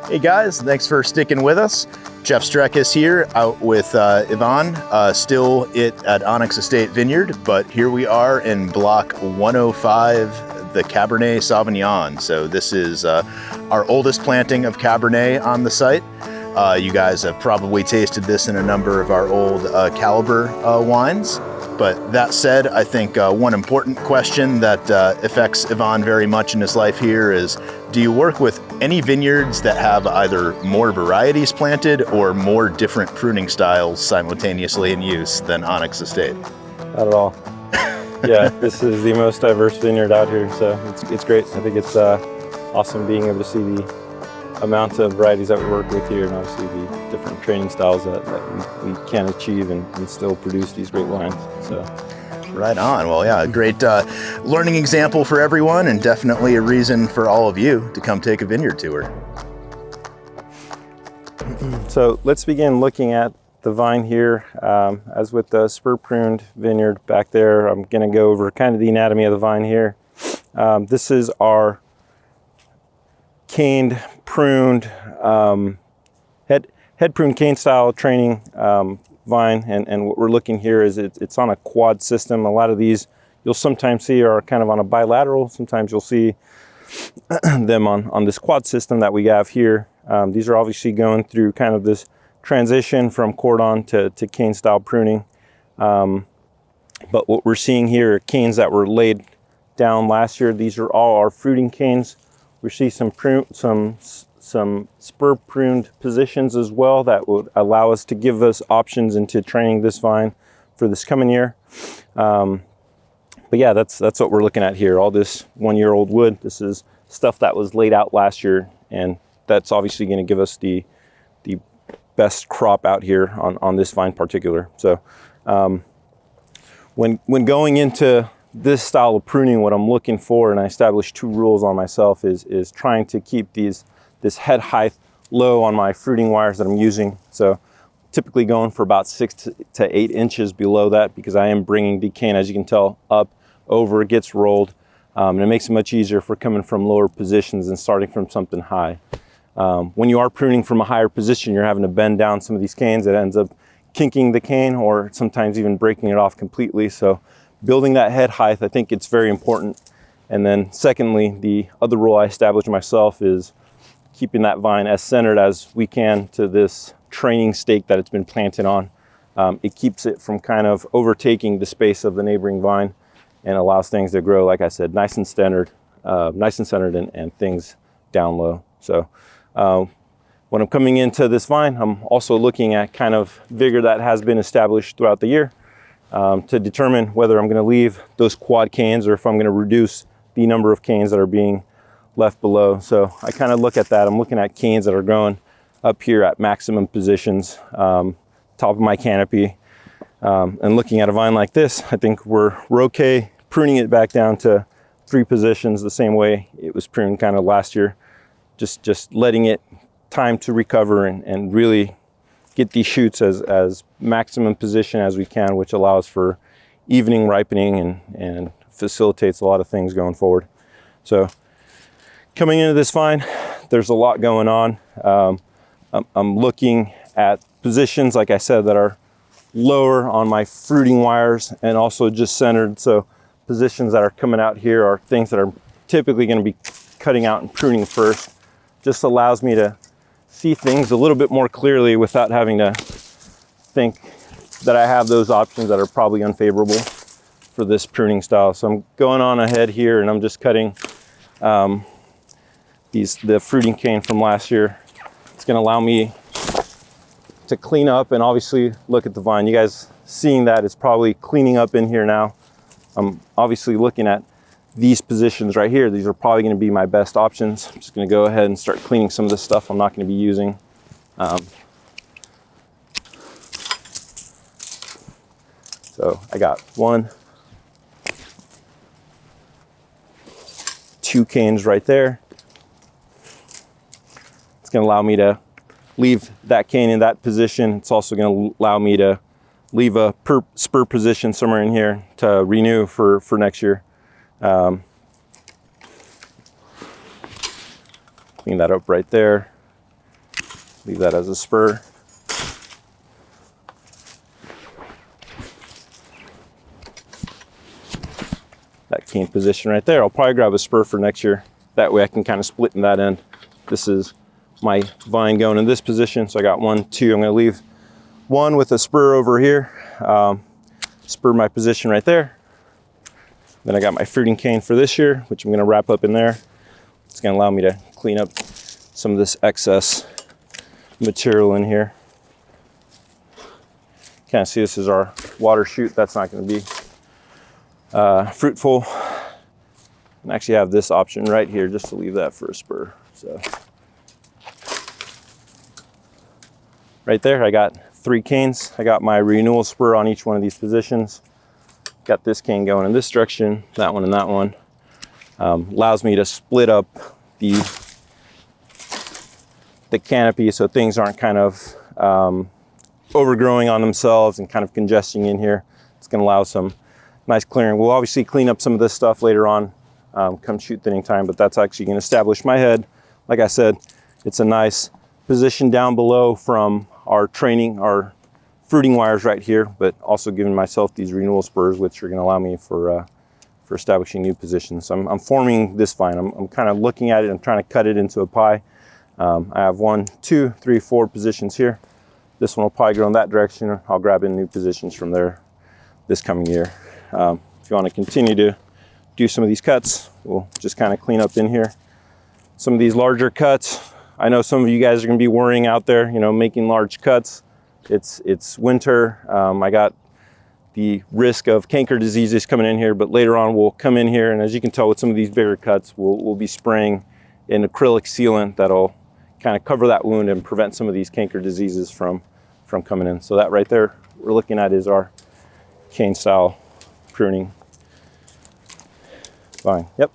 Hey guys, thanks for sticking with us. Jeff Streckis here, out with Ivan, still at Onyx Estate Vineyard, but here we are in block 105, the Cabernet Sauvignon. So this is our oldest planting of Cabernet on the site. You guys have probably tasted this in a number of our old caliber wines. But that said, I think one important question that affects Ivan very much in his life here is, do you work with any vineyards that have either more varieties planted or more different pruning styles simultaneously in use than Onyx Estate? Not at all. Yeah, this is the most diverse vineyard out here, so it's great. I think it's awesome being able to see the amount of varieties that we work with here, and obviously the different training styles that we can achieve and still produce these great wines. So. Right on. Well, yeah, a great learning example for everyone, and definitely a reason for all of you to come take a vineyard tour. So let's begin looking at the vine here. As with the spur pruned vineyard back there, I'm going to go over kind of the anatomy of the vine here. This is our caned, pruned, head pruned cane style training vine, and what we're looking here is it's on a quad system. A lot of these you'll sometimes see are kind of on a bilateral. Sometimes you'll see them on this quad system that we have here. These are obviously going through kind of this transition from cordon to cane style pruning. But what we're seeing here are canes that were laid down last year. These are all our fruiting canes. We see some spur pruned positions as well that would allow us to give us options into training this vine for this coming year. But yeah, that's what we're looking at here. All this 1-year-old wood. This is stuff that was laid out last year, and that's obviously going to give us the best crop out here on this vine particular. So when going into this style of pruning, what I'm looking for, and I established 2 rules on myself, is trying to keep this head height low on my fruiting wires that I'm using. So typically going for about 6 to 8 inches below that, because I am bringing the cane, as you can tell, up, over, it gets rolled, and it makes it much easier for coming from lower positions and starting from something high. When you are pruning from a higher position, you're having to bend down some of these canes. It ends up kinking the cane or sometimes even breaking it off completely. So building that head height, I think it's very important. And then secondly, the other rule I established myself is keeping that vine as centered as we can to this training stake that it's been planted on. It keeps it from kind of overtaking the space of the neighboring vine and allows things to grow, like I said, nice and centered and things down low. So when I'm coming into this vine, I'm also looking at kind of vigor that has been established throughout the year, to determine whether I'm going to leave those quad canes or if I'm going to reduce the number of canes that are being left below. So I kind of look at that. I'm looking at canes that are growing up here at maximum positions, top of my canopy, and looking at a vine like this, I think we're okay pruning it back down to 3 positions the same way it was pruned kind of last year, just letting it time to recover and really get these shoots as maximum position as we can, which allows for evening ripening and facilitates a lot of things going forward. So coming into this vine, there's a lot going on. I'm looking at positions, like I said, that are lower on my fruiting wires and also just centered. So positions that are coming out here are things that are typically going to be cutting out and pruning first. Just allows me to see things a little bit more clearly without having to think that I have those options that are probably unfavorable for this pruning style. So I'm going on ahead here and I'm just cutting the fruiting cane from last year. It's going to allow me to clean up and obviously look at the vine. You guys seeing that it's probably cleaning up in here now. I'm obviously looking at these positions right here. These are probably going to be my best options. I'm just going to go ahead and start cleaning some of this stuff I'm not going to be using. So I got 1, 2 canes right there. It's going to allow me to leave that cane in that position. It's also going to allow me to leave a spur position somewhere in here to renew for next year. Clean that up right there. Leave that as a spur. That cane position right there. I'll probably grab a spur for next year. That way I can kind of split in that end. This is my vine going in this position. So I got 1, 2. I'm going to leave one with a spur over here. Spur my position right there. Then I got my fruiting cane for this year, which I'm going to wrap up in there. It's going to allow me to clean up some of this excess material in here. Kind of see this is our water chute. That's not going to be fruitful. And actually have this option right here just to leave that for a spur. So right there, I got 3 canes. I got my renewal spur on each one of these positions. Got this cane going in this direction, that one and that one. Allows me to split up the canopy so things aren't kind of overgrowing on themselves and kind of congesting in here. It's going to allow some nice clearing. We'll obviously clean up some of this stuff later on come shoot thinning time, but that's actually going to establish my head. Like I said, it's a nice position down below from our training, our fruiting wires right here, but also giving myself these renewal spurs, which are going to allow me for establishing new positions. So I'm forming this vine. I'm kind of looking at it and trying to cut it into a pie. I have 1, 2, 3, 4 positions here. This one will probably go in that direction. I'll grab in new positions from there this coming year. If you want to continue to do some of these cuts, we'll just kind of clean up in here. Some of these larger cuts, I know some of you guys are going to be worrying out there, you know, making large cuts. It's winter. I got the risk of canker diseases coming in here, but later on we'll come in here, and as you can tell with some of these bigger cuts, we'll be spraying an acrylic sealant that'll kind of cover that wound and prevent some of these canker diseases from coming in. So that right there we're looking at is our cane style pruning vine. Yep.